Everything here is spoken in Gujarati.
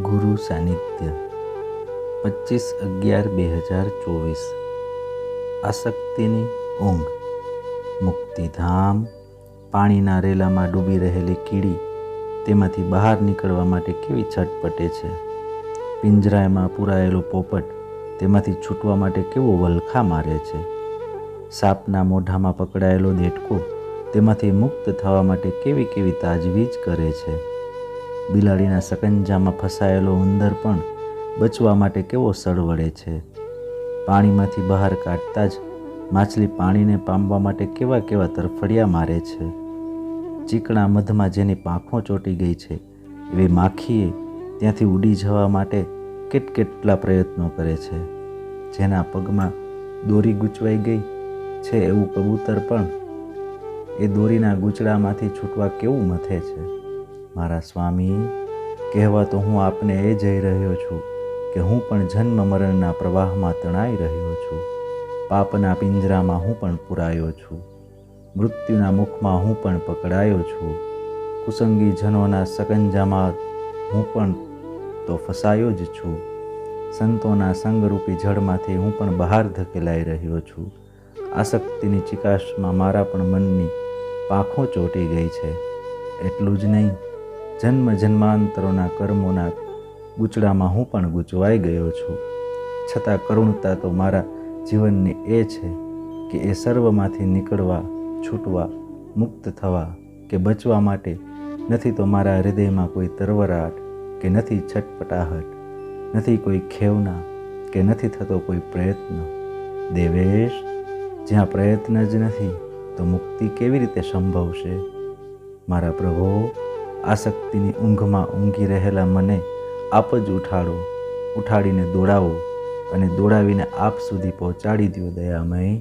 ગુરુ સાનિધ્ય 25/11/2024 આસક્તિની ઊંઘ. મુક્તિધામ. પાણીના રેલામાં ડૂબી રહેલી કીડી તેમાંથી બહાર નીકળવા માટે કેવી છટપટે છે. પિંજરામાં પૂરાયેલો પોપટ તેમાંથી છૂટવા માટે કેવો વલખા મારે છે. સાપના મોઢામાં પકડાયેલો દેડકો તેમાંથી મુક્ત થવા માટે કેવી કેવી તાજવીજ કરે છે. બિલાડીના સકંજામાં ફસાયેલો ઉંદર પણ બચવા માટે કેવો સળવળે છે. પાણીમાંથી બહાર કાઢતા જ માછલી પાણીને પામવા માટે કેવા કેવા તરફડિયા મારે છે. ચીકણા મધમાં જેની પાંખો ચોંટી ગઈ છે એવી માખીએ ત્યાંથી ઉડી જવા માટે કેટલા પ્રયત્નો કરે છે. જેના પગમાં દોરી ગૂંચવાઈ ગઈ છે એવું કબૂતર પણ એ દોરીના ગૂંચડામાંથી છૂટવા કેવું મથે છે. મારા સ્વામી, કહેવા તો હું આપને એ જઈ રહ્યો છું કે હું પણ જન્મ મરણના પ્રવાહમાં તણાઈ રહ્યો છું. પાપના પિંજરામાં હું પણ પુરાયો છું. મૃત્યુના મુખમાં હું પણ પકડાયો છું. કુસંગી જનોના સકંજામાં હું પણ તો ફસાયો જ છું. સંતોના સંગરૂપી જળમાંથી હું પણ બહાર ધકેલાઈ રહ્યો છું. આસક્તિની ચિકાશમાં મારા પણ મનની પાંખો ચોંટી ગઈ છે. એટલું જ નહીં, જન્મ જન્માંતરોના કર્મોના ગૂંચડામાં હું પણ ગૂંચવાઈ ગયો છું. છતાં કરુણતા તો મારા જીવનની એ છે કે એ સર્વમાંથી નીકળવા, છૂટવા, મુક્ત થવા કે બચવા માટે નથી તો મારા હૃદયમાં કોઈ તરવરાટ કે નથી છટપટાહટ, નથી કોઈ ખેવના કે નથી થતો કોઈ પ્રયત્ન. દેવેશ, જ્યાં પ્રયત્ન જ નથી તો મુક્તિ કેવી રીતે સંભવશે? મારા પ્રભુ, આસક્તિની ઊંઘમાં ઊંઘી રહેલા મને આપ જ ઉઠાડો, ઉઠાડીને દોડાવો અને દોડાવીને આપ સુધી પહોંચાડી દો દયામય.